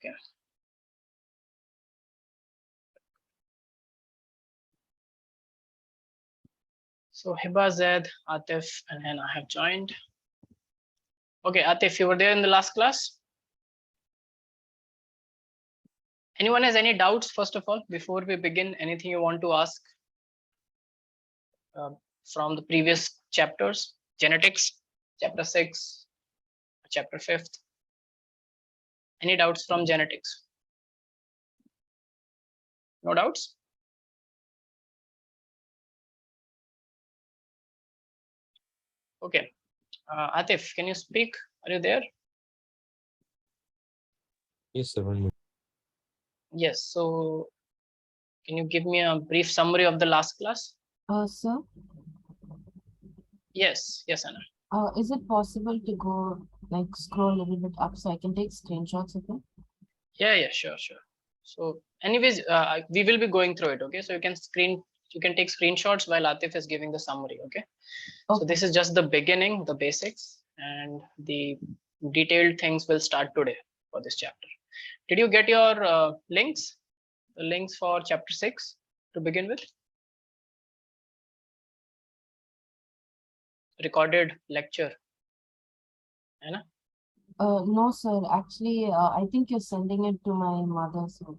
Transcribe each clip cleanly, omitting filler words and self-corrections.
Okay. So Hiba, Zaid, Atif, and Hannah have joined. Okay, Atif, you were there in the last class. Anyone has any doubts, first of all, before we begin? Anything you want to ask from the previous chapters? Genetics, chapter 6, chapter 5th. Any doubts from genetics? No doubts? Okay. Atif, can you speak? Are you there? Yes, sir. 1 minute. Yes. So can you give me a brief summary of the last class? Sir, Yes. Yes, Anna. is it possible to go like scroll a little bit up so I can take screenshots of it? Yeah, sure. So anyways, we will be going through it. Okay. So you can take screenshots while Atif is giving the summary. Okay. So this is just the beginning, the basics, and the detailed things will start today for this chapter. Did you get your links? The links for chapter 6 to begin with? Recorded lecture. Anna? No, sir. Actually, I think you're sending it to my mother, so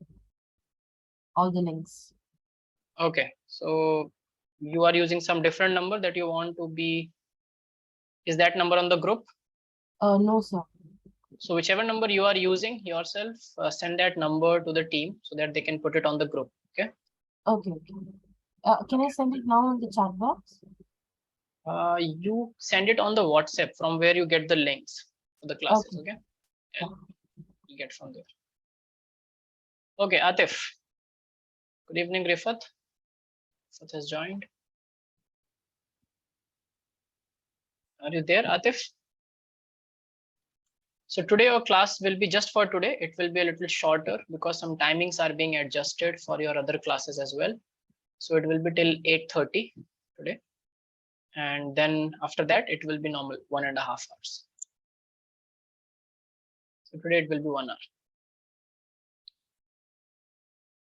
all the links. Okay. So you are using some different number that you want to be. Is that number on the group? No, sir. So whichever number you are using yourself, send that number to the team so that they can put it on the group. Okay. Okay. Can I send it now in the chat box? You send it on the WhatsApp from where you get the links for the classes. Okay. Yeah. You get from there. Okay, Atif. Good evening, Rifat. Rifat has joined. Are you there, Atif? So today our class will be just for today. It will be a little shorter because some timings are being adjusted for your other classes as well. So it will be till 8:30 today. And then after that, it will be normal 1.5 hours. So today it will be 1 hour.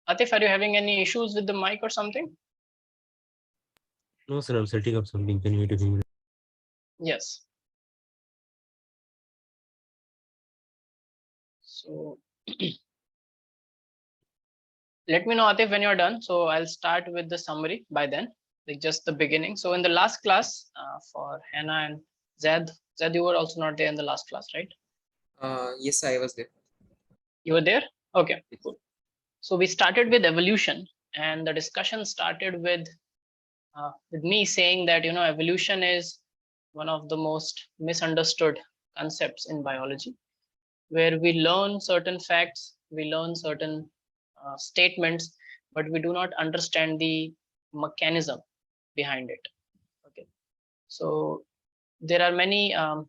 Atif, are you having any issues with the mic or something? No, sir. I'm setting up something. Can you wait a few minutes? Yes. So let me know, Atif, when you're done. So I'll start with the summary by then, like just the beginning. So in the last class for Hannah and Zed, you were also not there in the last class, right? Yes, I was there. You were there? Okay, cool. So we started with evolution, and the discussion started with me saying that, evolution is one of the most misunderstood concepts in biology, where we learn certain facts, we learn certain statements, but we do not understand the mechanism behind it. Okay, so there are many not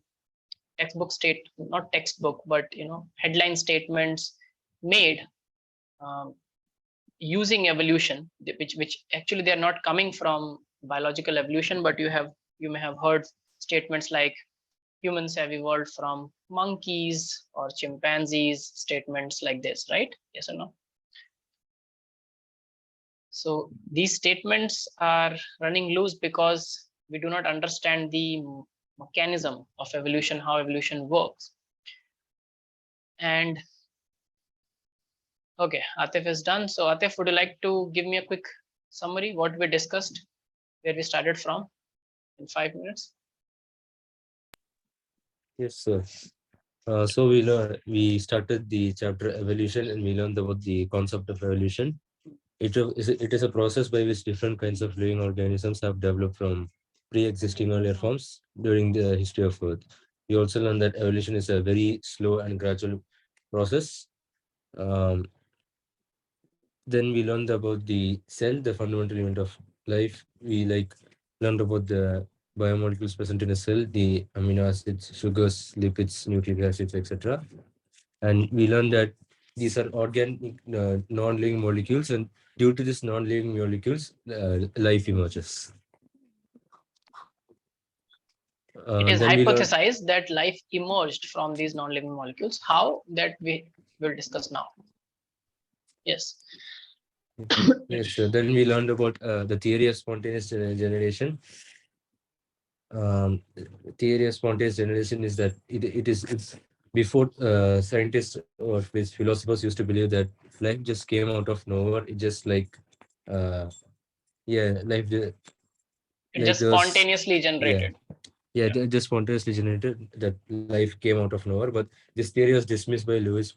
textbook, but headline statements made using evolution, which actually they are not coming from biological evolution, but you may have heard statements like humans have evolved from monkeys or chimpanzees, statements like this, right? Yes or no? So these statements are running loose because we do not understand the mechanism of evolution, how evolution works. And okay, Atif is done. So Atif, would you like to give me a quick summary, what we discussed, where we started from in 5 minutes? Yes, sir. So we started the chapter evolution, and we learned about the concept of evolution. It is a process by which different kinds of living organisms have developed from pre-existing earlier forms during the history of Earth. We also learned that evolution is a very slow and gradual process. Then we learned about the cell, the fundamental unit of life. We learned about the biomolecules present in a cell, the amino acids, sugars, lipids, nucleic acids, etc. And we learned that these are organic non-living molecules, and due to these non-living molecules, life emerges. It is hypothesized that life emerged from these non-living molecules. How? That we we'll discuss now. Yes. Yes, then we learned about the theory of spontaneous generation. Theory of spontaneous generation is that it's before scientists or philosophers used to believe that life just came out of nowhere. It just like yeah, life It like just there was spontaneously generated. just spontaneously generated, that life came out of nowhere. But this theory was dismissed by Louis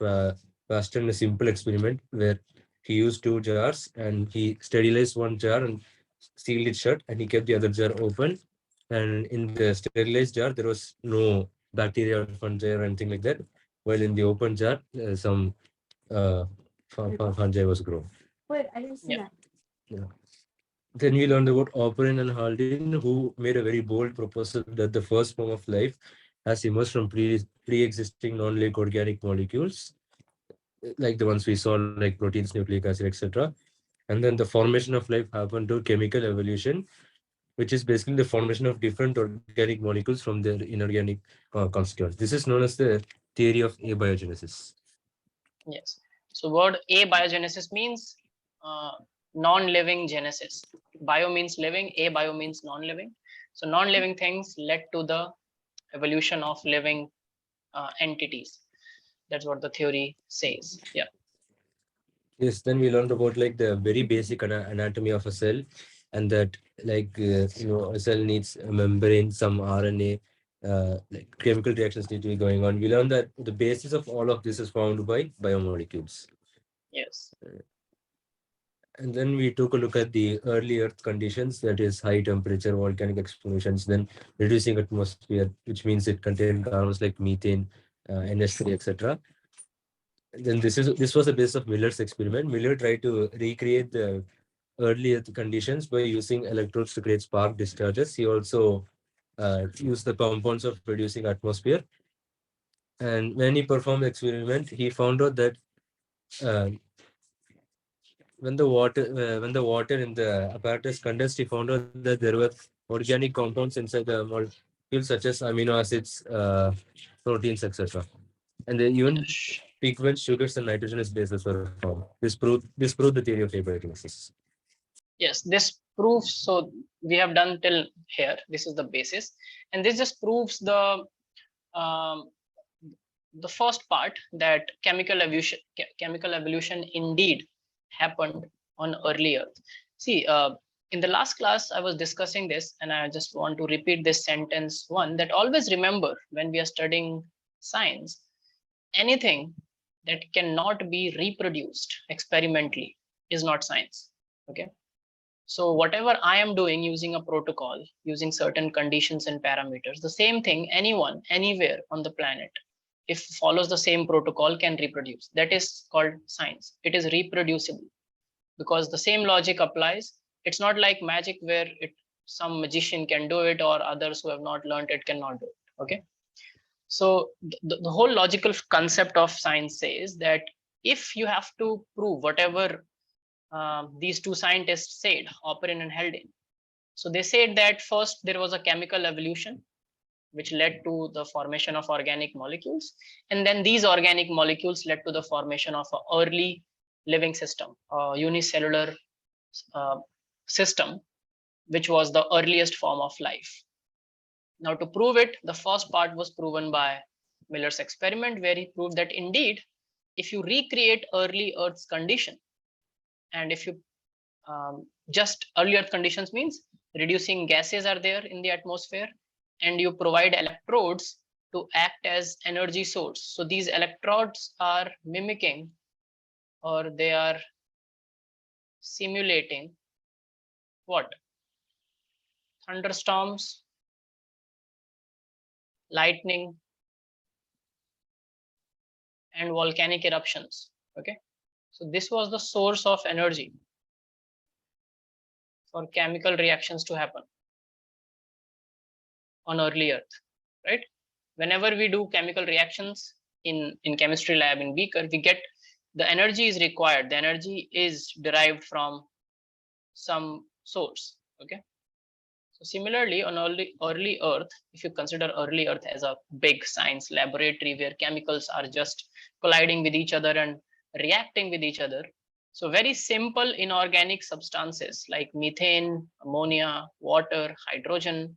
Pasteur in a simple experiment where he used two jars and he sterilized one jar and sealed it shut, and he kept the other jar open. And in the sterilized jar, there was no bacteria or fungi or anything like that. While in the open jar, some fungi was grown. Wait, I didn't see Yeah. that. Yeah. Then we learned about Operin and Haldane, who made a very bold proposal that the first form of life has emerged from pre-existing non-living organic molecules, like the ones we saw, like proteins, nucleic acid, etc. And then the formation of life happened to chemical evolution, which is basically the formation of different organic molecules from their inorganic constituents. This is known as the theory of abiogenesis. Yes. So word abiogenesis means non-living genesis. Bio means living, abio means non-living. So non-living things led to the evolution of living entities. That's what the theory says. Yeah. Yes, then we learned about like the very basic anatomy of a cell, and that like a cell needs a membrane, some RNA, like chemical reactions need to be going on. We learned that the basis of all of this is found by biomolecules. Yes. And then we took a look at the early Earth conditions, that is high temperature, volcanic explosions, then reducing atmosphere, which means it contained carbons like methane, NH3, etc. Then this was the basis of Miller's experiment. Miller tried to recreate the early Earth conditions by using electrodes to create spark discharges. He also used the compounds of producing atmosphere. And when he performed the experiment, he found out that uh, when the water in the apparatus condensed, he found out that there were organic compounds inside the molecules such as amino acids, proteins, etc. And they even pigments, sugars, and nitrogenous bases were found. This proved the theory of abiogenesis. Yes, this proves, so we have done till here, this is the basis, and this just proves um, the first part, that chemical evolution indeed happened on early Earth. See, in the last class I was discussing this, and I just want to repeat this sentence one, that always remember, when we are studying science, anything that cannot be reproduced experimentally is not science. Okay. So whatever I am doing using a protocol, using certain conditions and parameters, the same thing anyone, anywhere on the planet, if follows the same protocol, can reproduce. That is called science. It is reproducible because the same logic applies. It's not like magic where some magician can do it or others who have not learned it cannot do it. Okay. So the whole logical concept of science says that if you have to prove whatever these two scientists said, Operin and Haldane. So they said that first there was a chemical evolution which led to the formation of organic molecules, and then these organic molecules led to the formation of an early living system, a unicellular system, which was the earliest form of life. Now, to prove it, the first part was proven by Miller's experiment, where he proved that indeed, if you recreate early Earth's condition, and if you just early Earth conditions means reducing gases are there in the atmosphere, and you provide electrodes to act as energy source. So these electrodes are mimicking, or they are simulating what? Thunderstorms, lightning, and volcanic eruptions. Okay. So this was the source of energy for chemical reactions to happen on early Earth, right? Whenever we do chemical reactions in chemistry lab in beaker, we get the energy is required. The energy is derived from some source. Okay. So similarly, on early Earth, if you consider early Earth as a big science laboratory where chemicals are just colliding with each other and reacting with each other, so very simple inorganic substances like methane, ammonia, water, hydrogen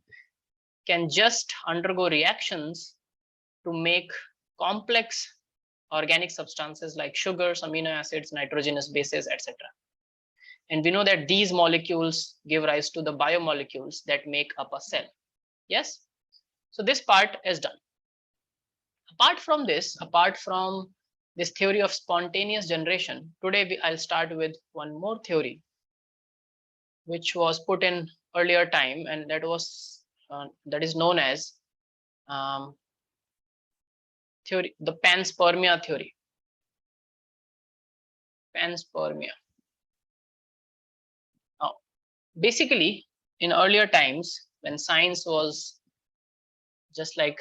can just undergo reactions to make complex organic substances like sugars, amino acids, nitrogenous bases, etc. And we know that these molecules give rise to the biomolecules that make up a cell. Yes. So this part is done. Apart from this theory of spontaneous generation, today I'll start with one more theory, which was put in earlier time, and that is known as the panspermia theory. Panspermia. Now, basically, in earlier times, when science was just like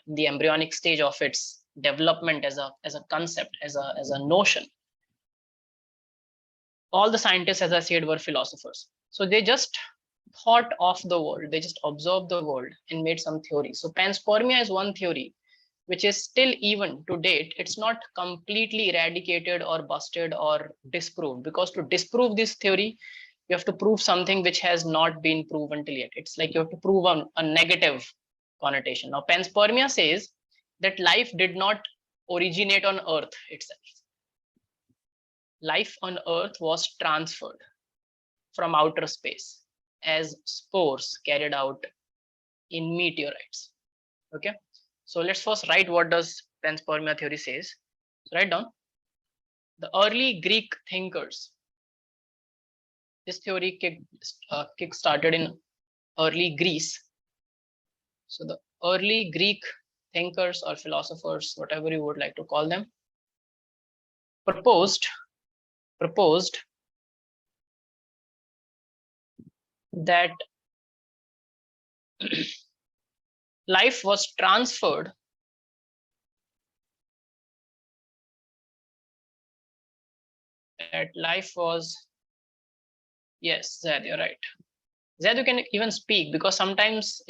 in the embryonic stage of its development as a concept, as a notion, all the scientists, as I said, were philosophers. So they just thought of the world, they just observed the world and made some theory. So panspermia is one theory which is still, even to date, it's not completely eradicated or busted or disproved, because to disprove this theory, you have to prove something which has not been proven till yet. It's like you have to prove a negative connotation. Now, panspermia says that life did not originate on Earth itself. Life on Earth was transferred from outer space as spores carried out in meteorites. Okay. So let's first write what does panspermia theory says. So write down the early Greek thinkers. This theory kick-started in early Greece. So the early Greek thinkers or philosophers, whatever you would like to call them, proposed that life was transferred yes, Zed, you're right. Zed, you can even speak, because sometimes,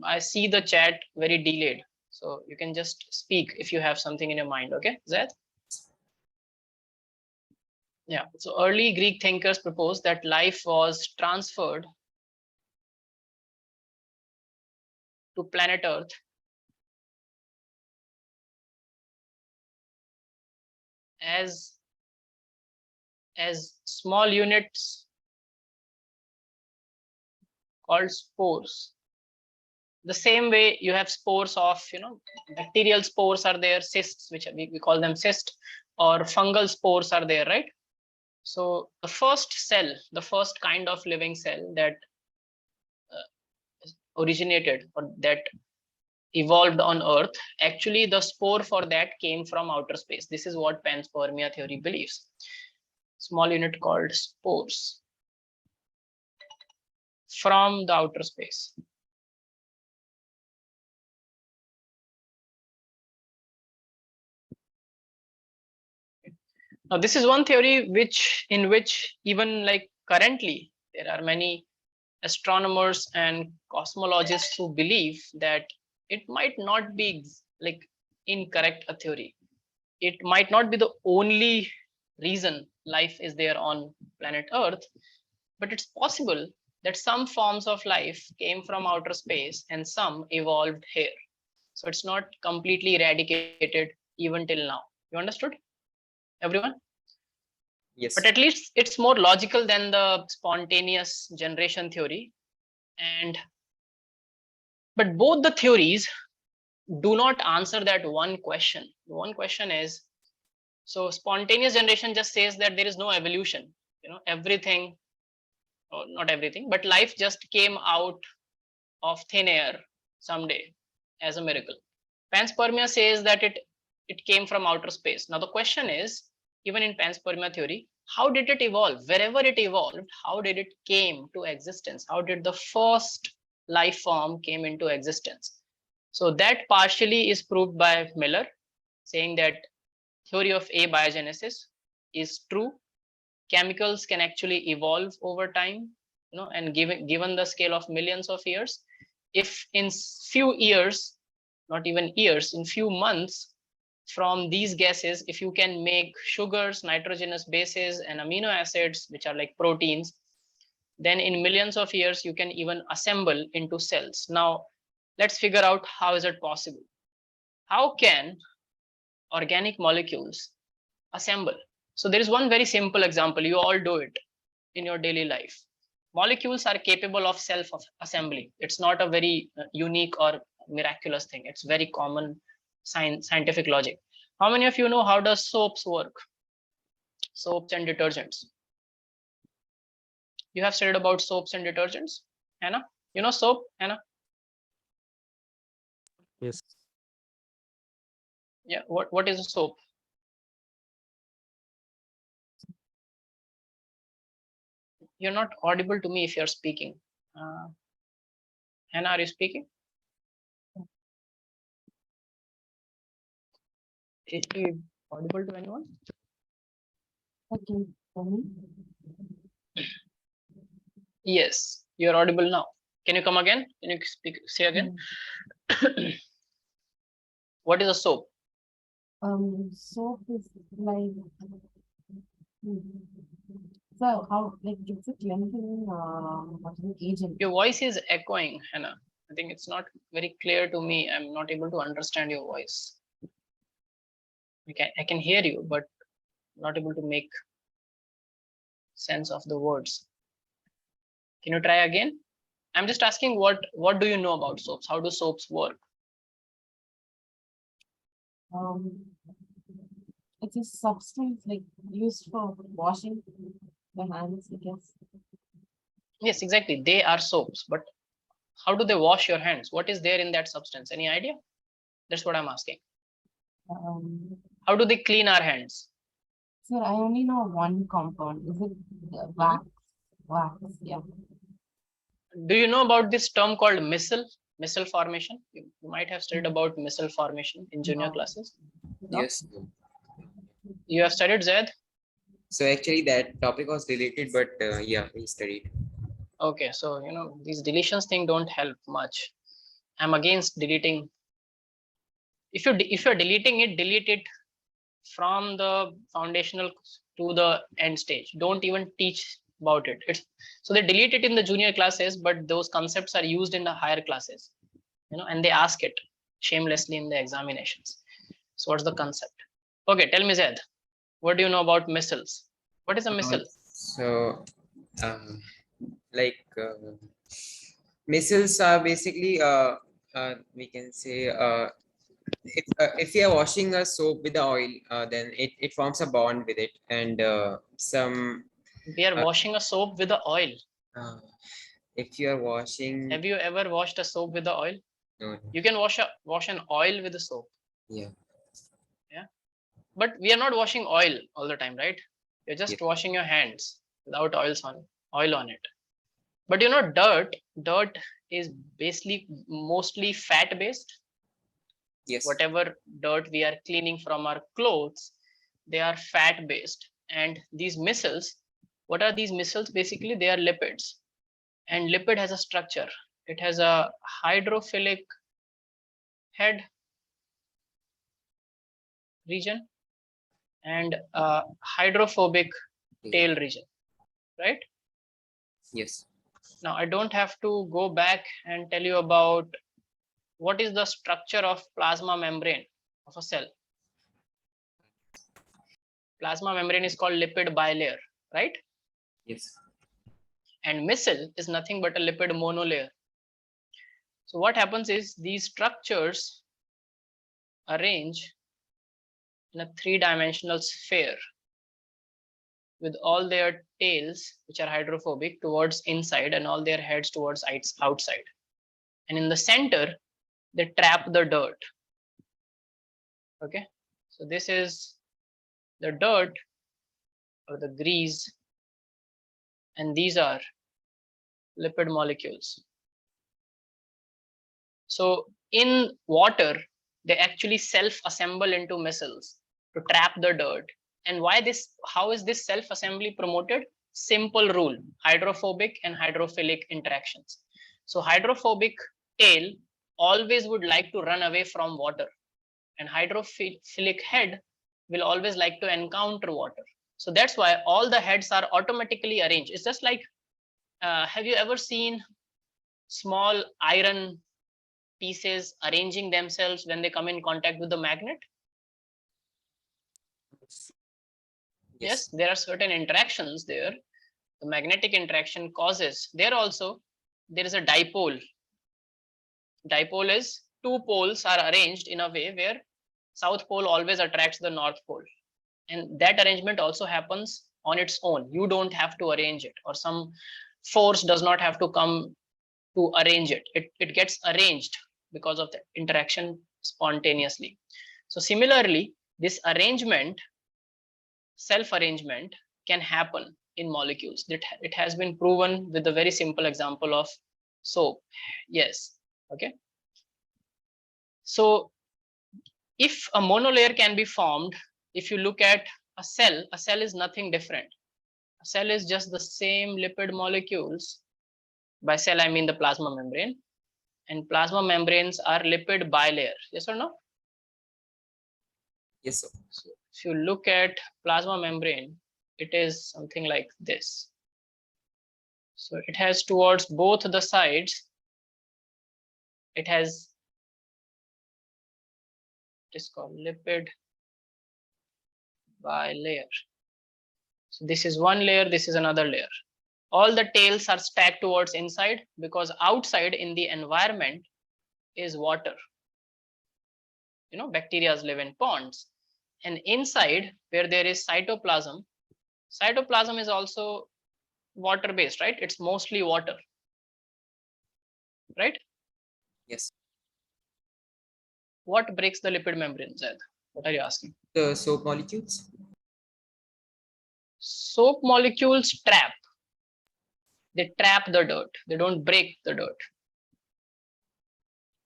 I see the chat very delayed. So you can just speak if you have something in your mind. Okay, Zed? Yeah, so early Greek thinkers proposed that life was transferred to planet Earth as small units called spores. The same way you have spores of, bacterial spores are there, cysts, which we call them cyst, or fungal spores are there, right? So the first cell, the first kind of living cell that originated or that evolved on Earth, actually the spore for that came from outer space. This is what panspermia theory believes. Small unit called spores from the outer space. Now, this is one theory in which even like currently there are many astronomers and cosmologists who believe that it might not be like incorrect a theory. It might not be the only reason life is there on planet Earth, but it's possible that some forms of life came from outer space and some evolved here. So it's not completely eradicated even till now. You understood, everyone? Yes. But at least it's more logical than the spontaneous generation theory. But both the theories do not answer that one question. The one question is, so spontaneous generation just says that there is no evolution, everything, or not everything, but life just came out of thin air someday as a miracle. Panspermia says that it came from outer space. Now the question is, even in panspermia theory, how did it evolve? Wherever it evolved, how did it came to existence? How did the first life form came into existence? So that partially is proved by Miller, saying that theory of abiogenesis is true. Chemicals can actually evolve over time. and given the scale of millions of years, if in few years, not even years, in few months, from these gases, if you can make sugars, nitrogenous bases, and amino acids, which are like proteins, then in millions of years you can even assemble into cells. Now let's figure out how is it possible. How can organic molecules assemble? So there is one very simple example, you all do it in your daily life. Molecules are capable of self-assembly. It's not a very unique or miraculous thing. It's very common scientific logic. How many of you know how does soaps work? Soaps and detergents. You have studied about soaps and detergents, Hannah? You know soap, Hannah? Yes. Yeah. What is a soap? You're not audible to me if you're speaking. Hannah, are you speaking? Is she audible to anyone? Okay, tell me. Yes, you're audible now. Can you come again? Can you say again? What is a soap? Soap is like, hmm. So how, like, it's a cleansing, what is it, agent? Your voice is echoing, Hannah. I think it's not very clear to me. I'm not able to understand your voice. I can hear you, but not able to make sense of the words. Can you try again? I'm just asking what do you know about soaps? How do soaps work? It's a substance like used for washing the hands, I guess. Yes, exactly. They are soaps, but how do they wash your hands? What is there in that substance? Any idea? That's what I'm asking. How do they clean our hands? Sir, I only know one compound. Is it wax? Wax, yeah. Do you know about this term called micelle formation? You might have studied about micelle formation in junior No. classes. No? Yes. You have studied, Zaid? So actually that topic was deleted, but yeah, we studied. Okay, so these deletions thing don't help much. I'm against deleting. If you're deleting it, delete it from the foundational to the end stage. Don't even teach about it. So they delete it in the junior classes, but those concepts are used in the higher classes, and they ask it shamelessly in the examinations. So what's the concept? Okay, tell me, Zaid, what do you know about missiles? What is a missile? So like missiles are basically we can say if you are washing a soap with the oil, then it forms a bond with it, and some We are washing a soap with the oil. if you are washing, Have you ever washed a soap with the oil? no, You can wash an oil with a soap. yeah, But we are not washing oil all the time, right? You're just yeah, washing your hands without oil on it. But dirt is basically mostly fat based. yes, Whatever dirt we are cleaning from our clothes, they are fat based. And these missiles, what are these missiles? Basically, they are lipids. And lipid has a structure. It has a hydrophilic head region and a hydrophobic tail region, right? yes. Now, I don't have to go back and tell you about what is the structure of plasma membrane of a cell. Plasma membrane is called lipid bilayer, right? Yes. And micelle is nothing but a lipid monolayer. So what happens is these structures arrange in a three-dimensional sphere with all their tails, which are hydrophobic, towards inside and all their heads towards outside. And in the center, they trap the dirt. Okay, so this is the dirt or the grease, and these are lipid molecules. So in water, they actually self-assemble into micelles to trap the dirt. And how is this self-assembly promoted? simple rule, hydrophobic and hydrophilic interactions. So hydrophobic tail always would like to run away from water, and hydrophilic head will always like to encounter water. So that's why all the heads are automatically arranged. It's just like, have you ever seen small iron pieces arranging themselves when they come in contact with the magnet? Yes, there are certain interactions there. The magnetic interaction causes. There also, there is a dipole. Dipole is two poles are arranged in a way where south pole always attracts the north pole. And that arrangement also happens on its own. You don't have to arrange it, or some force does not have to come to arrange it. It gets arranged because of the interaction spontaneously. So similarly, this arrangement, self-arrangement, can happen in molecules. It has been proven with a very simple example of soap. Yes. Okay. So if a monolayer can be formed, if you look at a cell is nothing different. A cell is just the same lipid molecules. By cell, I mean the plasma membrane. And plasma membranes are lipid bilayer. Yes or no? Yes, sir. So if you look at plasma membrane, it is something like this. So it has towards both the sides, it has, it is called lipid bilayer. So this is one layer, this is another layer. All the tails are stacked towards inside because outside in the environment is water. You know, bacteria live in ponds. And inside where there is cytoplasm, cytoplasm is also water based, right? It's mostly water, right? Yes. What breaks the lipid membrane, Zaid? What are you asking? The soap molecules. Soap molecules trap. They trap the dirt. They don't break the dirt.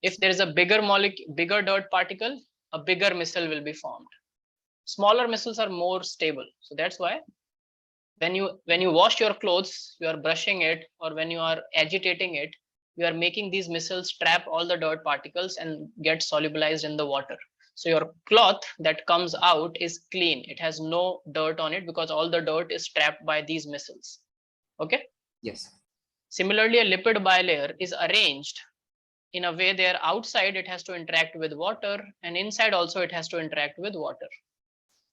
If there is a bigger molecule, bigger dirt particle, a bigger missile will be formed. Smaller missiles are more stable. So that's why when you wash your clothes, you are brushing it, or when you are agitating it, you are making these missiles trap all the dirt particles and get solubilized in the water. So your cloth that comes out is clean. It has no dirt on it because all the dirt is trapped by these missiles. Okay. Yes. Similarly, a lipid bilayer is arranged in a way there outside it has to interact with water, and inside also it has to interact with water.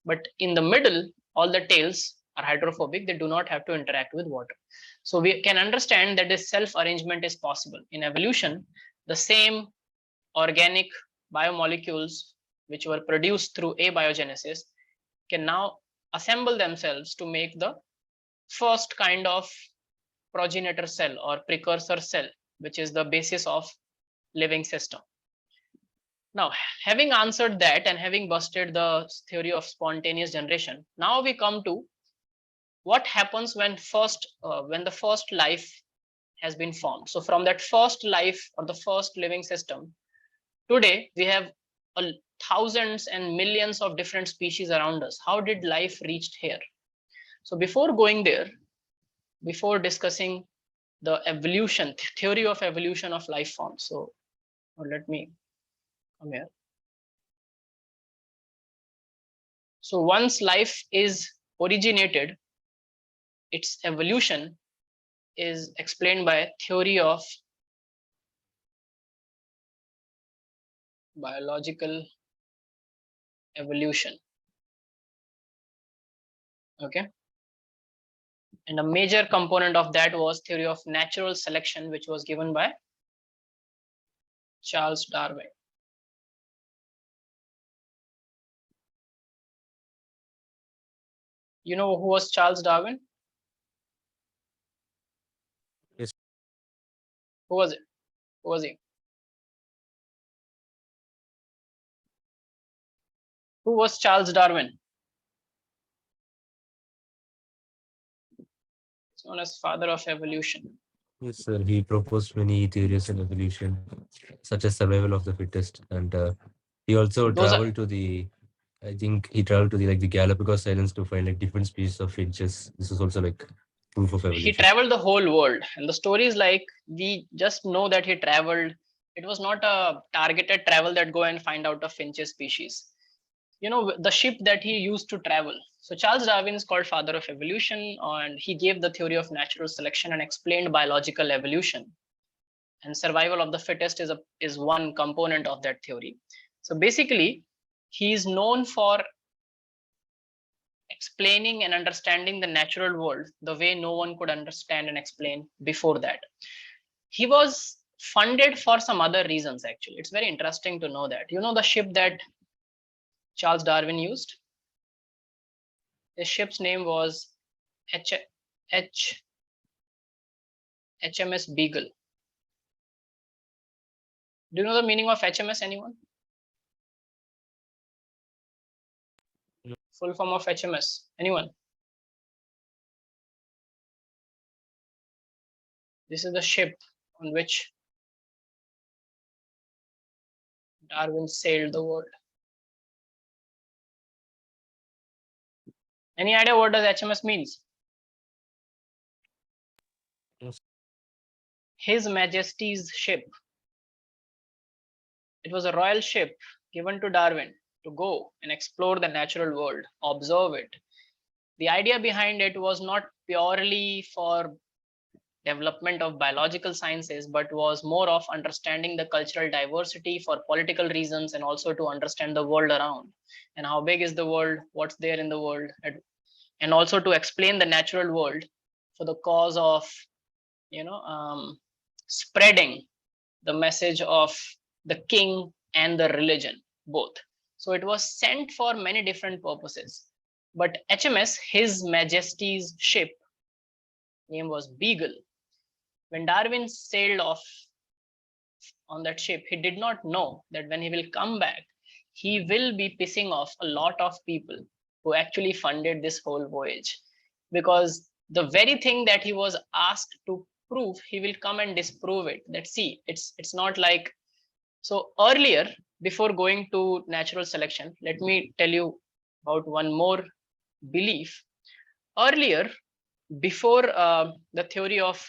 But in the middle, all the tails are hydrophobic. They do not have to interact with water. So we can understand that this self-arrangement is possible. In evolution, the same organic biomolecules which were produced through abiogenesis can now assemble themselves to make the first kind of progenitor cell or precursor cell, which is the basis of living system. Now, having answered that and having busted the theory of spontaneous generation, now we come to what happens when the first life has been formed. So from that first life or the first living system, today we have thousands and millions of different species around us. How did life reach here? So before going there, before discussing the evolution, theory of evolution of life forms. So let me come here. So once life is originated, its evolution is explained by theory of biological evolution. Okay. And a major component of that was theory of natural selection, which was given by Charles Darwin. You know who was Charles Darwin? Yes. Who was it? Who was he? Who was Charles Darwin? It's known as father of evolution. Yes, sir. He proposed many theories in evolution, such as survival of the fittest, and he also traveled to the. I think he traveled to the the Galapagos Islands to find different species of finches. This is also proof of He evolution. traveled the whole world, and the story is like we just know that he traveled. It was not a targeted travel that go and find out a finches species. You know, the ship that he used to travel. So Charles Darwin is called father of evolution, and he gave the theory of natural selection and explained biological evolution. And survival of the fittest is one component of that theory. So basically, he is known for explaining and understanding the natural world the way no one could understand and explain before that. He was funded for some other reasons, actually. It's very interesting to know that. You know, the ship that Charles Darwin used? His ship's name was H H HMS Beagle. Do you know the meaning of HMS, anyone? No. Full form of HMS, anyone? This is the ship on which Darwin sailed the world. Any idea what does HMS means? Yes. His Majesty's ship. It was a royal ship given to Darwin to go and explore the natural world, observe it. The idea behind it was not purely for development of biological sciences, but was more of understanding the cultural diversity for political reasons, and also to understand the world around and how big is the world, what's there in the world, and also to explain the natural world for the cause of, you know, spreading the message of the king and the religion both. So it was sent for many different purposes. But HMS, His Majesty's ship, name was Beagle. When Darwin sailed off on that ship, he did not know that when he will come back, he will be pissing off a lot of people who actually funded this whole voyage. Because the very thing that he was asked to prove, he will come and disprove it. That see, it's not like. So earlier, before going to natural selection, let me tell you about one more belief. Earlier, before the theory of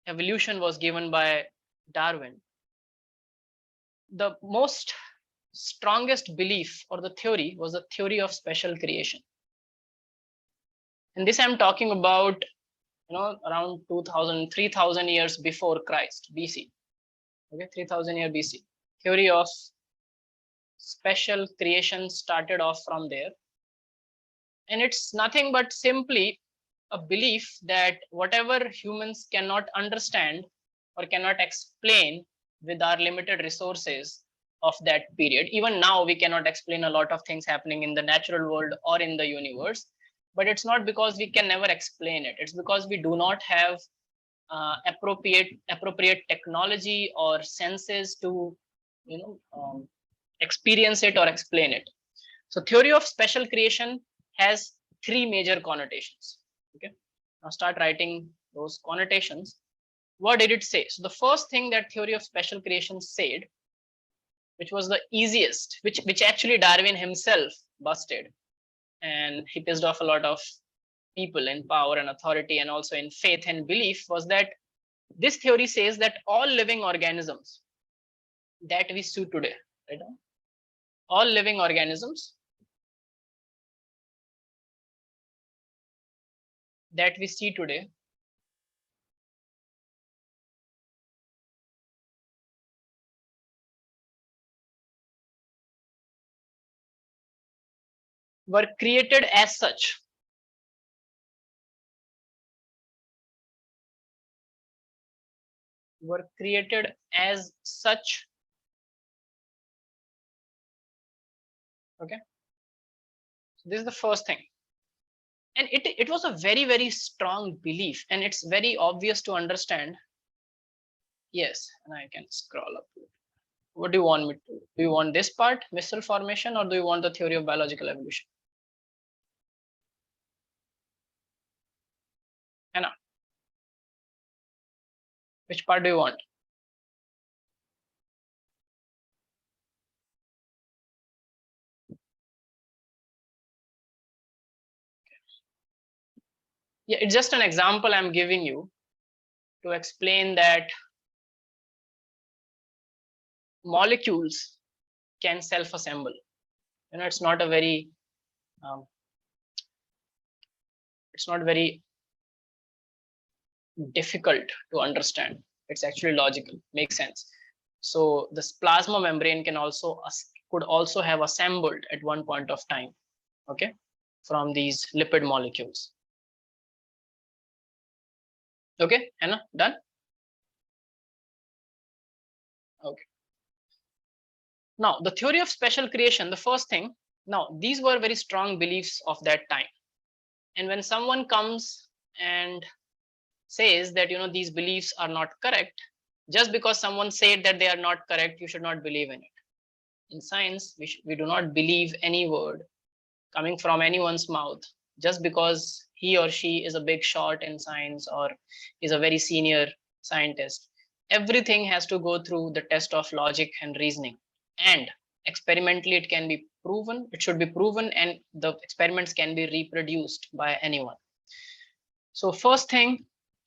evolution was given by Darwin, the most strongest belief or the theory was the theory of special creation. And this I'm talking about, around 2000, 3000 years before Christ, BC. Okay, 3000 year BC. Theory of special creation started off from there. And it's nothing but simply a belief that whatever humans cannot understand or cannot explain with our limited resources of that period. Even now, we cannot explain a lot of things happening in the natural world or in the universe. But it's not because we can never explain it. It's because we do not have appropriate technology or senses to, experience it or explain it. So theory of special creation has three major connotations. Okay, now start writing those connotations. What did it say? So the first thing that theory of special creation said, which was the easiest, which actually Darwin himself busted, and he pissed off a lot of people in power and authority and also in faith and belief, was that this theory says that all living organisms that we see today, right? All living organisms that we see today were created as such. Were created as such. Okay. So this is the first thing. And it was a very, very strong belief, and it's very obvious to understand. Yes, and I can scroll up to it. What do you want me to do? Do you want this part, missile formation, or do you want the theory of biological evolution? Anna, which part do you want? Yeah, it's just an example I'm giving you to explain that molecules can self-assemble. It's not a very it's not very difficult to understand. It's actually logical, makes sense. So this plasma membrane could also have assembled at one point of time, okay, from these lipid molecules. Okay, Anna, done? Okay. Now, the theory of special creation, the first thing, now these were very strong beliefs of that time. And when someone comes and says that, these beliefs are not correct, just because someone said that they are not correct, you should not believe in it. In science, we do not believe any word coming from anyone's mouth just because he or she is a big shot in science or is a very senior scientist. Everything has to go through the test of logic and reasoning, and experimentally it can be proven, it should be proven, and the experiments can be reproduced by anyone. So first thing,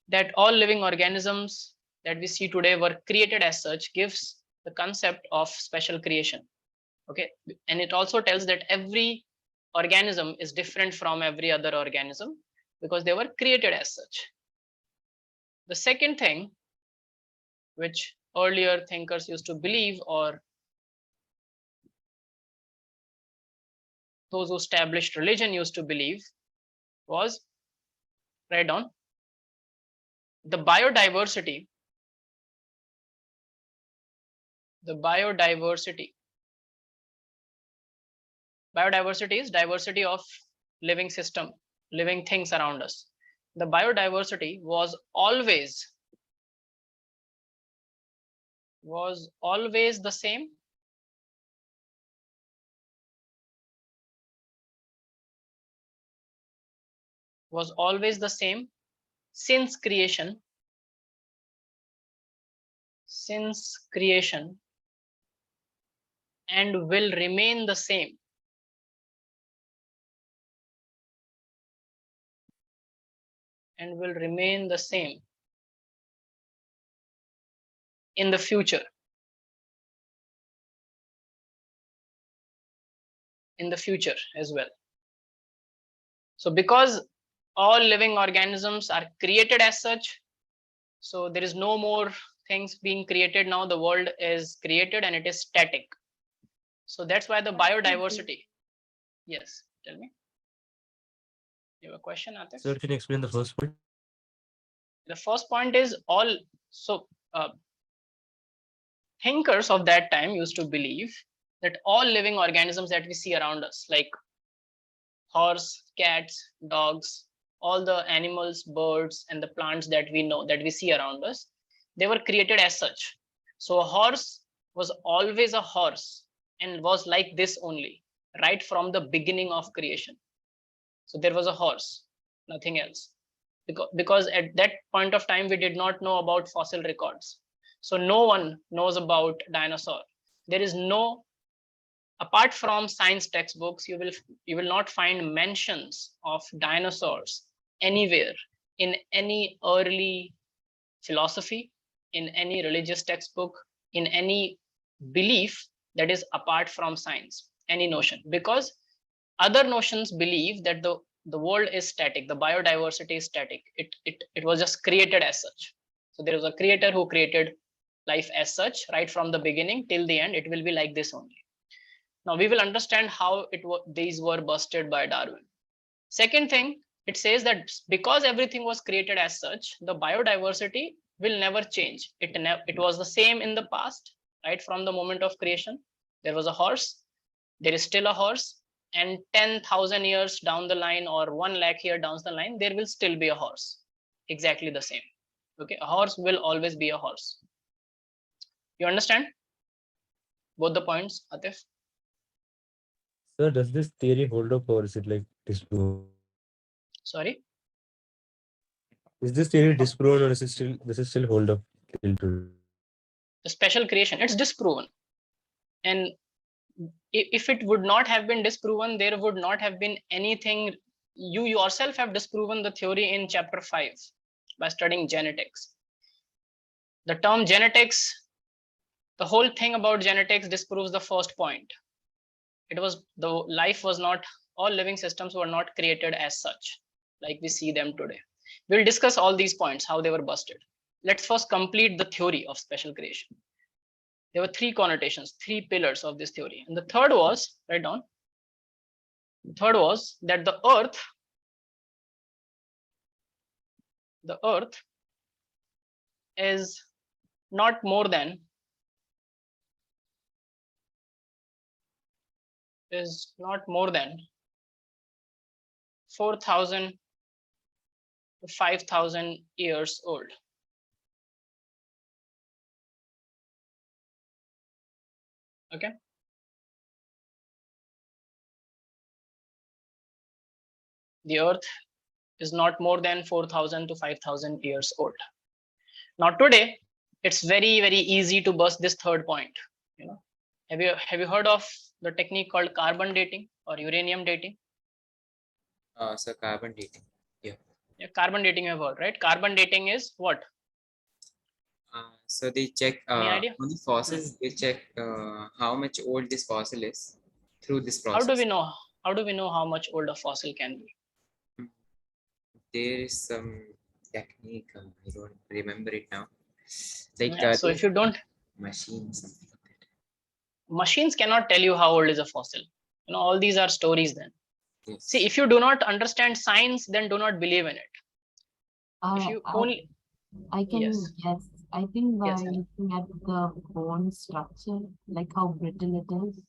that all living organisms that we see today were created as such, gives the concept of special creation. Okay, and it also tells that every organism is different from every other organism because they were created as such. The second thing, which earlier thinkers used to believe, or those who established religion used to believe, was, write down, the biodiversity is diversity of living system, living things around us. The biodiversity was always the same since creation and will remain the same in the future. As well. So because all living organisms are created as such, so there is no more things being created now. The world is created and it is static. So that's why the biodiversity. Yes, tell me. You have a question, Atif? Sir, can you explain the first point? The first point is all. So thinkers of that time used to believe that all living organisms that we see around us, like horse, cats, dogs, all the animals, birds, and the plants that we know, that we see around us, they were created as such. So a horse was always a horse and was like this only, right from the beginning of creation. So there was a horse, nothing else. Because at that point of time, we did not know about fossil records. So no one knows about dinosaur. There is no, apart from science textbooks, you will not find mentions of dinosaurs anywhere in any early philosophy, in any religious textbook, in any belief that is apart from science, any notion, because other notions believe that the world is static, the biodiversity is static. It was just created as such. So there was a creator who created life as such, right from the beginning till the end. It will be like this only. Now we will understand how these were busted by Darwin. Second thing, it says that because everything was created as such, the biodiversity will never change. It was the same in the past, right from the moment of creation. There was a horse, there is still a horse, and 10,000 years down the line, or 1 lakh year down the line, there will still be a horse, exactly the same. Okay, a horse will always be a horse. You understand both the points, Atif? Sir, does this theory hold up or is it like disproven? Sorry? Is this theory disproven or does it still hold up till today? The special creation, it's disproven. And if it would not have been disproven, there would not have been anything you yourself have disproven the theory in chapter 5 by studying genetics. The term genetics, the whole thing about genetics disproves the first point. It was the life was not, all living systems were not created as such, like we see them today. We'll discuss all these points, how they were busted. Let's first complete the theory of special creation. There were three connotations, three pillars of this theory. And the third was, write down, the third was that the earth is not more than 4,000 to 5,000 years old. Okay. The earth is not more than 4,000 to 5,000 years old. Now today, it's very, very easy to bust this third point. You know, have you heard of the technique called carbon dating or uranium dating? So carbon dating. Yeah, carbon dating you have heard, right? Carbon dating is what? So they check Any idea? on the fossils. They check how much old this fossil is through this process. How do we know? How do we know how much old a fossil can be? There is some technique. I don't remember it now. Like Yeah, so if you don't, machines, something like that. Machines cannot tell you how old is a fossil. You know, all these are stories then. Yes. See, if you do not understand science, then do not believe in it. If you only, I can yes. guess. I think by Yes. looking at the bone structure, like how brittle it is.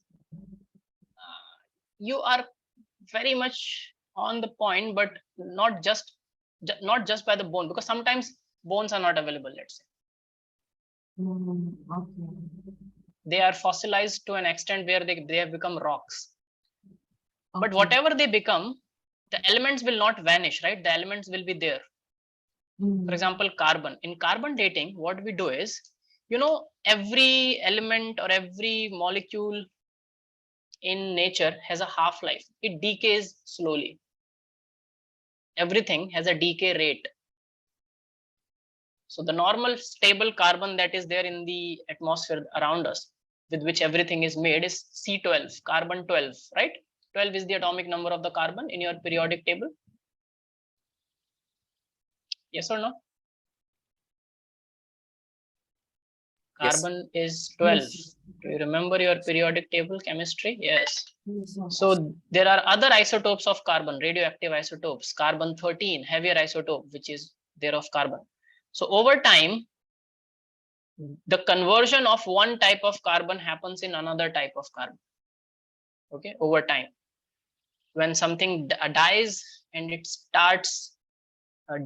You are very much on the point, but not just by the bone, because sometimes bones are not available. Let's say Okay. they are fossilized to an extent where they have become rocks. But Okay. whatever they become, the elements will not vanish, right? The elements will be there. For example, carbon. In carbon dating, what we do is, you know, every element or every molecule in nature has a half-life. It decays slowly. Everything has a decay rate. So the normal stable carbon that is there in the atmosphere around us, with which everything is made, is C12, carbon 12, right? 12 is the atomic number of the carbon in your periodic table. Yes or no? Carbon is 12. Yes. Do you remember your periodic table chemistry? Yes. Yes. So there are other isotopes of carbon, radioactive isotopes, carbon 13, heavier isotope, which is there of carbon. So over time, the conversion of one type of carbon happens in another type of carbon. Okay, over time. When something dies and it starts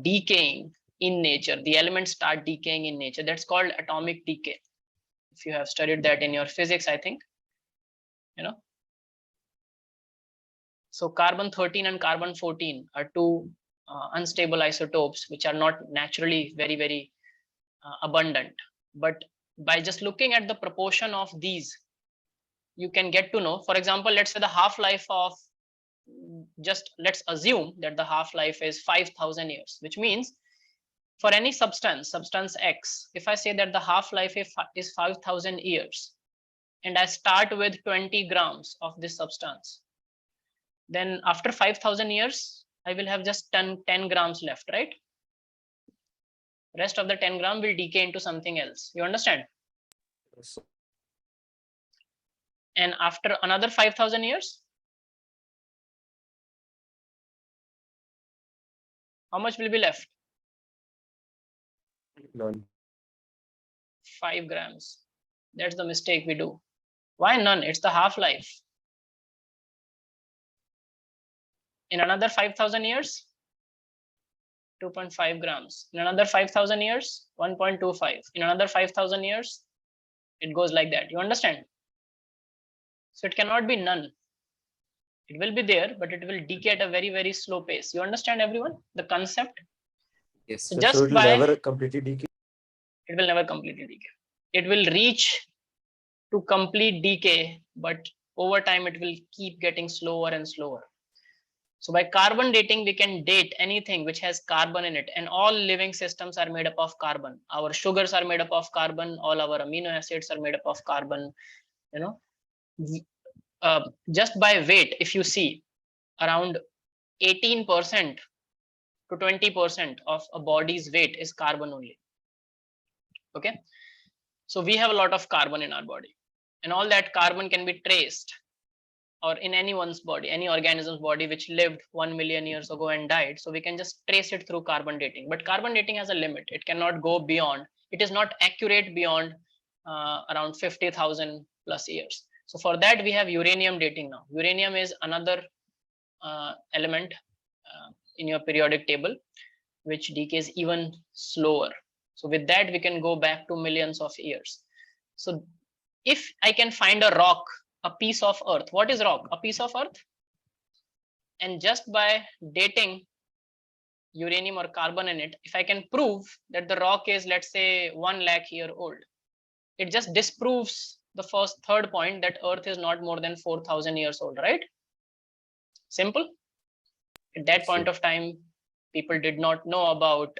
decaying in nature, the elements start decaying in nature. That's called atomic decay. If you have studied that in your physics, I think, you know. So carbon 13 and carbon 14 are two unstable isotopes, which are not naturally very, very abundant. But by just looking at the proportion of these, you can get to know, for example, let's say the half-life of, just let's assume that the half-life is 5,000 years, which means for any substance X, if I say that the half-life is 5,000 years, and I start with 20 grams of this substance, then after 5,000 years, I will have just 10 grams left, right? Rest of the 10 gram will decay into something else. You understand? Yes. And after another 5,000 years, how much will be left? None. 5 grams. That's the mistake we do. Why none? It's the half-life. In another 5,000 years, 2.5 grams. In another 5,000 years, 1.25. In another 5,000 years, it goes like that. You understand? So it cannot be none. It will be there, but it will decay at a very, very slow pace. You understand, everyone, the concept? Yes. So So just it will by, never completely decay. it will never completely decay. It will reach to complete decay, but over time it will keep getting slower and slower. So by carbon dating, we can date anything which has carbon in it, and all living systems are made up of carbon. Our sugars are made up of carbon. All our amino acids are made up of carbon. You know, just by weight, if you see, around 18% to 20% of a body's weight is carbon only. Okay, so we have a lot of carbon in our body, and all that carbon can be traced, or in anyone's body, any organism's body which lived 1 million years ago and died. So we can just trace it through carbon dating. But carbon dating has a limit. It cannot go beyond, it is not accurate beyond around 50,000 plus years. So for that, we have uranium dating now. Uranium is another element in your periodic table, which decays even slower. So with that, we can go back to millions of years. So if I can find a rock, a piece of earth, what is rock? A piece of earth. And just by dating uranium or carbon in it, if I can prove that the rock is, let's say, 1 lakh year old, it just disproves the third point, that earth is not more than 4,000 years old, right? Simple. At that point of time, people did not know about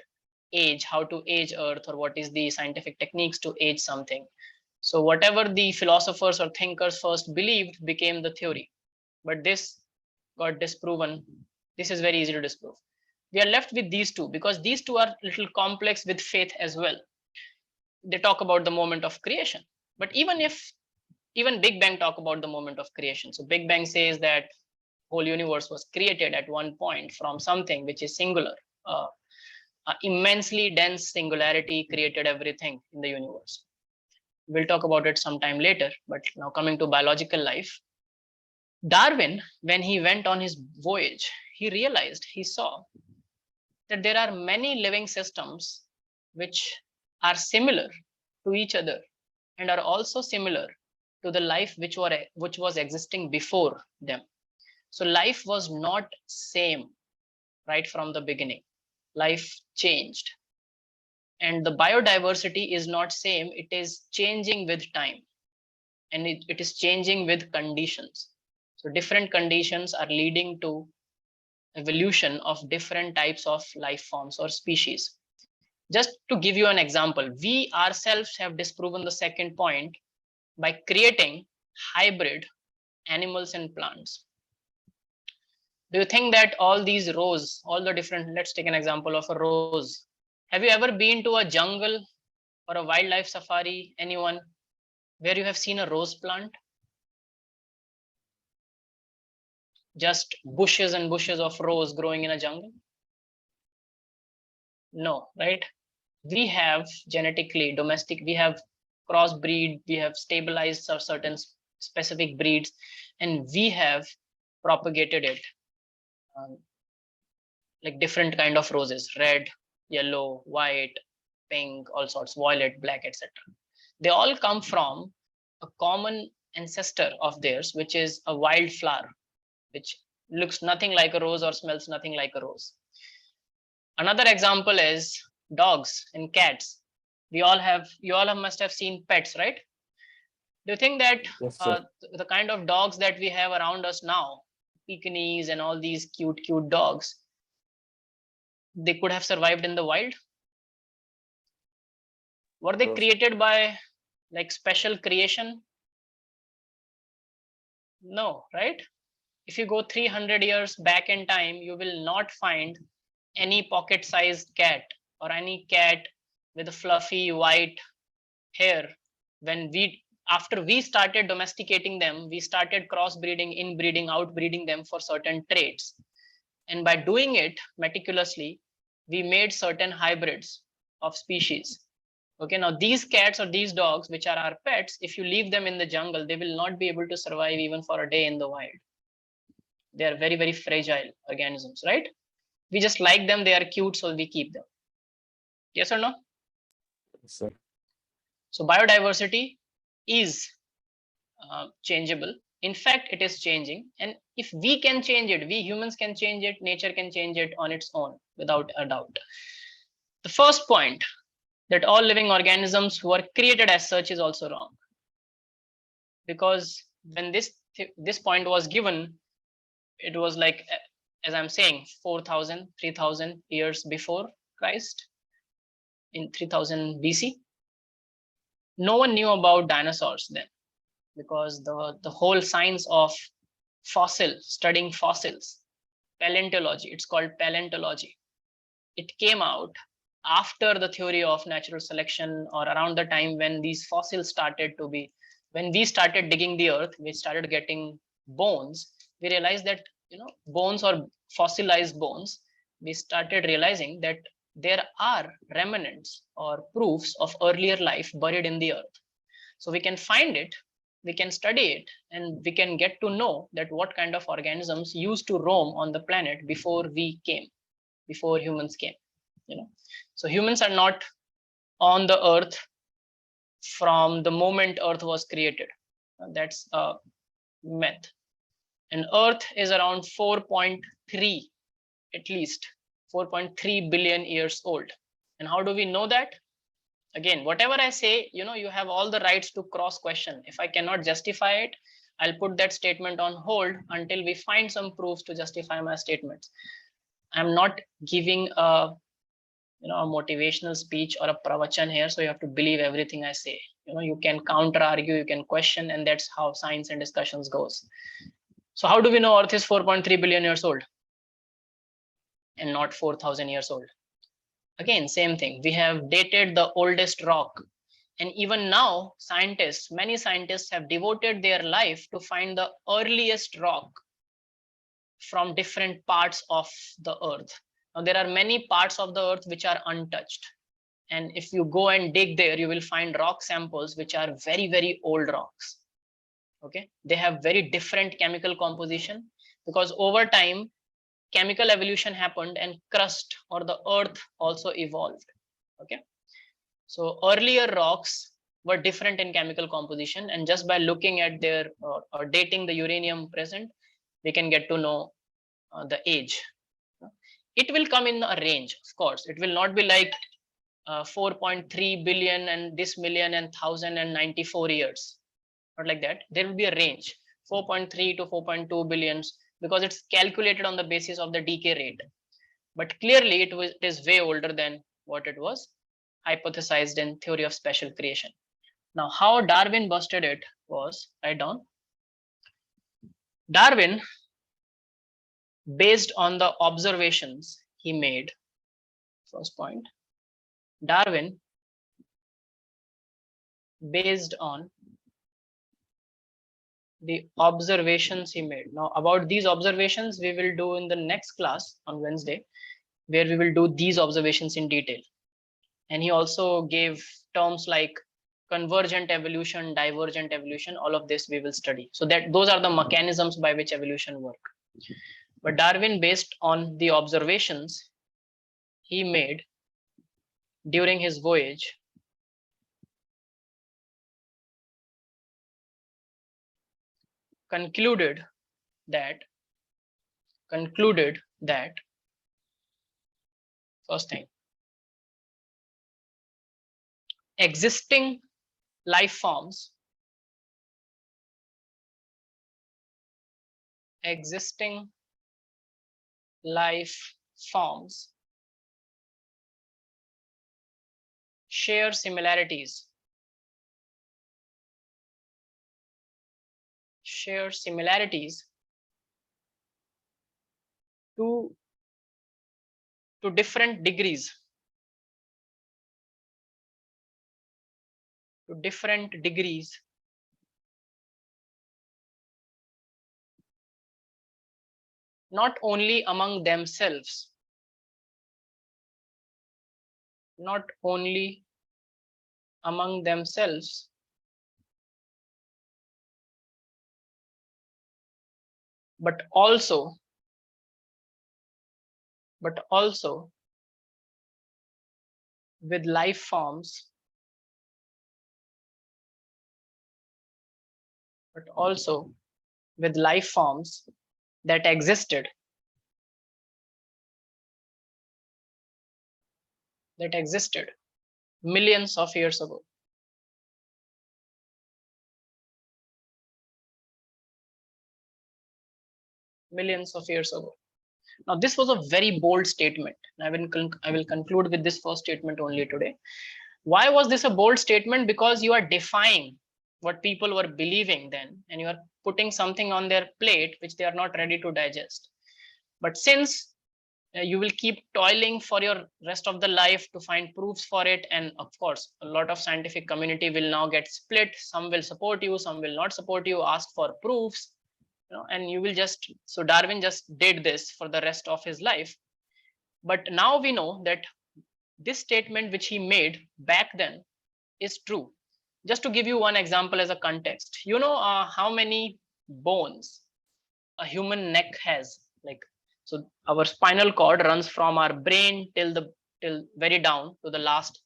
age, how to age earth, or what is the scientific techniques to age something. So whatever the philosophers or thinkers first believed became the theory, but this got disproven. This is very easy to disprove. We are left with these two, because these two are a little complex with faith as well. They talk about the moment of creation, but even Big Bang talk about the moment of creation. So Big Bang says that whole universe was created at one point from something which is singular. Immensely dense singularity created everything in the universe. We'll talk about it sometime later, but now coming to biological life. Darwin, when he went on his voyage, he saw that there are many living systems which are similar to each other and are also similar to the life which was existing before them. So life was not same right from the beginning. Life changed. And the biodiversity is not same, it is changing with time, and it is changing with conditions. So different conditions are leading to evolution of different types of life forms or species. Just to give you an example, we ourselves have disproven the second point by creating hybrid animals and plants. Do you think that all these rows, all the different, let's take an example of a rose. Have you ever been to a jungle or a wildlife safari, anyone, where you have seen a rose plant? Just bushes and bushes of rose growing in a jungle? No, right? We have genetically we have crossbreed, we have stabilized certain specific breeds, and we have propagated it like different kind of roses, red, yellow, white, pink, all sorts, violet, black, etc. They all come from a common ancestor of theirs, which is a wild flower, which looks nothing like a rose or smells nothing like a rose. Another example is dogs and cats. You all must have seen pets, right? Do you think that Yes, the kind of dogs that we have around us now, Pekingese and all these cute dogs, they could have survived in the wild? Were they created by like special creation? No, right? If you go 300 years back in time, you will not find any pocket-sized cat or any cat with a fluffy white hair. After we started domesticating them, we started crossbreeding, inbreeding, outbreeding them for certain traits. And by doing it meticulously, we made certain hybrids of species. Okay, now these cats or these dogs, which are our pets, if you leave them in the jungle, they will not be able to survive even for a day in the wild. They are very, very fragile organisms, right? We just like them, they are cute, so we keep them. Yes or no? sir. So biodiversity is changeable. In fact, it is changing. And if we can change it, we humans can change it, nature can change it on its own, without a doubt. The first point, that all living organisms were created as such, is also wrong. Because when this point was given, it was like as I'm saying, 4,000, 3,000 years before Christ, in 3000 BC. No one knew about dinosaurs then, because the whole science of studying fossils, paleontology, it's called paleontology. It came out after the theory of natural selection, or around the time when these fossils started to be, when we started digging the earth, we started getting bones. We realized that, bones or fossilized bones, we started realizing that there are remnants or proofs of earlier life buried in the earth. So we can find it, we can study it, and we can get to know that what kind of organisms used to roam on the planet before we came, before humans came. So humans are not on the earth from the moment earth was created. That's a myth. And earth is around 4.3, at least 4.3 billion years old. And how do we know that? Again, whatever I say, you have all the rights to cross question. If I cannot justify it, I'll put that statement on hold until we find some proofs to justify my statements. I'm not giving a motivational speech or a pravachan here, so you have to believe everything I say. You can counter argue, you can question, and that's how science and discussions goes. So how do we know earth is 4.3 billion years old and not 4,000 years old? Again, same thing. We have dated the oldest rock, and even now many scientists have devoted their life to find the earliest rock from different parts of the earth. Now there are many parts of the earth which are untouched, and if you go and dig there, you will find rock samples which are very, very old rocks. Okay, they have very different chemical composition, because over time chemical evolution happened and crust or the earth also evolved. Okay, so earlier rocks were different in chemical composition, and just by looking at their or dating the uranium present, we can get to know the age. It will come in a range, of course. It will not be like 4.3 billion and this million and 1,094 years. Not like that. There will be a range, 4.3 to 4.2 billions, because it's calculated on the basis of the decay rate. But clearly it is way older than what it was hypothesized in theory of special creation. Now, how Darwin busted it was, write down, Darwin, based on the observations he made, first point, Darwin, based on the observations he made. Now, about these observations, we will do in the next class on Wednesday, where we will do these observations in detail. And he also gave terms like convergent evolution, divergent evolution. All of this we will study. So that those are the mechanisms by which evolution work. But Darwin, based on the observations he made during his voyage, concluded that first thing, existing life forms share similarities to different degrees, not only among themselves, but also with life forms that existed millions of years ago. Now, this was a very bold statement. I will conclude with this first statement only today. Why was this a bold statement? Because you are defying what people were believing then, and you are putting something on their plate which they are not ready to digest. But since you will keep toiling for your rest of the life to find proofs for it, and of course a lot of scientific community will now get split. Some will support you, some will not support you, ask for proofs, and you will just, so Darwin just did this for the rest of his life. But now we know that this statement which he made back then is true. Just to give you one example as a context, how many bones a human neck has? Like, so our spinal cord runs from our brain till very down to the last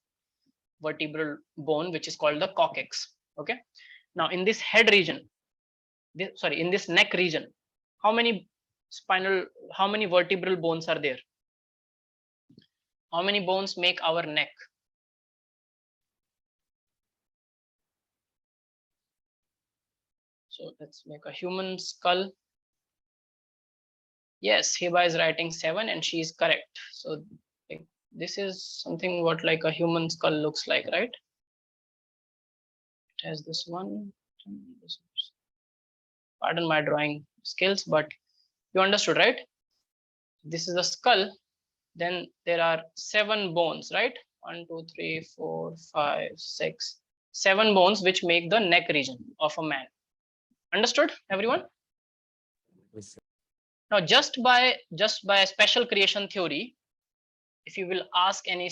vertebral bone, which is called the coccyx. Okay. Now in this head region, in this neck region, how many vertebral bones are there? How many bones make our neck? So let's make a human skull. Yes, Hiba is writing 7 and she is correct. So this is something what like a human skull looks like, right? It has this one. Pardon my drawing skills, but you understood, right? This is a skull. Then there are 7 bones, right? 1, 2, 3, 4, 5, 6, 7 bones which make the neck region of a man. Understood, everyone? Yes, sir. Now, just by a special creation theory, if you will ask any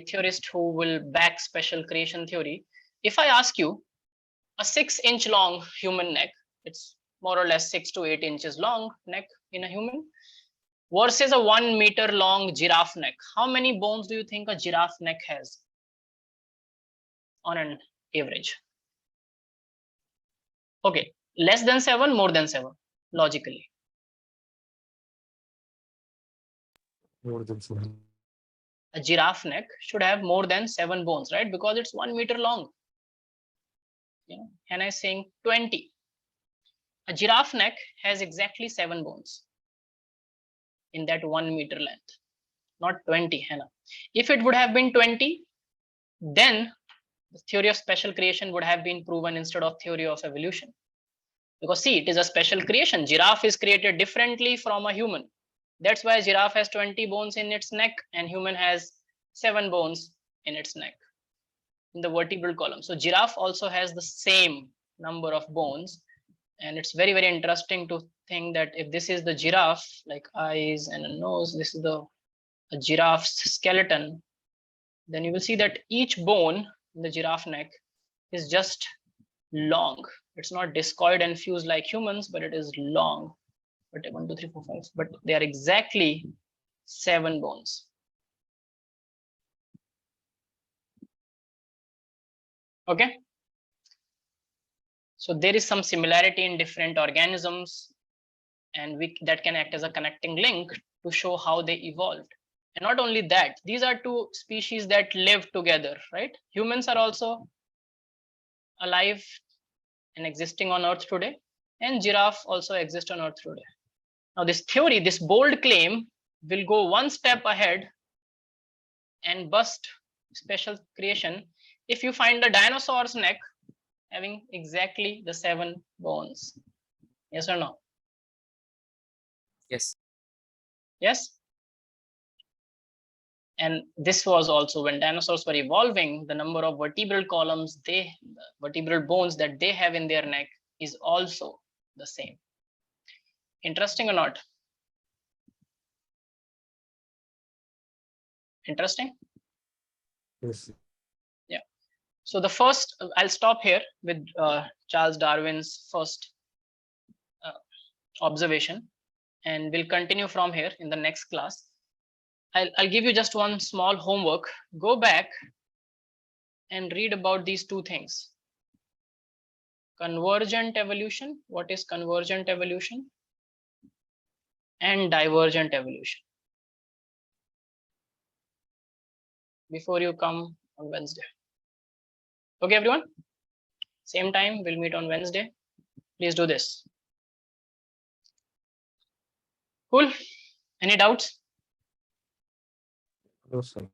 theorist who will back special creation theory, if I ask you a 6-inch long human neck, it's more or less 6 to 8 inches long neck in a human, versus a 1 meter long giraffe neck, how many bones do you think a giraffe neck has on an average? Okay, less than 7, more than 7, logically. More than 7. A giraffe neck should have more than 7 bones, right? Because it's 1 meter long. Hannah is saying 20. A giraffe neck has exactly 7 bones in that 1 meter length, not 20, Hannah. If it would have been 20, then the theory of special creation would have been proven instead of theory of evolution. Because see, it is a special creation. Giraffe is created differently from a human. That's why giraffe has 20 bones in its neck and human has 7 bones in its neck, in the vertebral column. So giraffe also has the same number of bones. And it's very, very interesting to think that if this is the giraffe, like eyes and a nose, this is a giraffe's skeleton, then you will see that each bone in the giraffe neck is just long. It's not discoid and fused like humans, but it is long. But 1, 2, 3, 4, 5, but they are exactly 7 bones. Okay. So there is some similarity in different organisms, and that can act as a connecting link to show how they evolved. And not only that, these are 2 species that live together, right? Humans are also alive and existing on Earth today, and giraffe also exists on Earth today. Now this theory, this bold claim, will go one step ahead and bust special creation if you find the dinosaur's neck having exactly the 7 bones. Yes or no? Yes. Yes. And this was also when dinosaurs were evolving, the number of vertebral columns, vertebral bones that they have in their neck is also the same. Interesting or not? Interesting? Yes. Yeah. So the first, I'll stop here with Charles Darwin's first observation, and we'll continue from here in the next class. I'll give you just one small homework. Go back and read about these 2 things. Convergent evolution. What is convergent evolution? And divergent evolution. Before you come on Wednesday. Okay, everyone? Same time, we'll meet on Wednesday. Please do this. Cool. Any doubts? No, sir.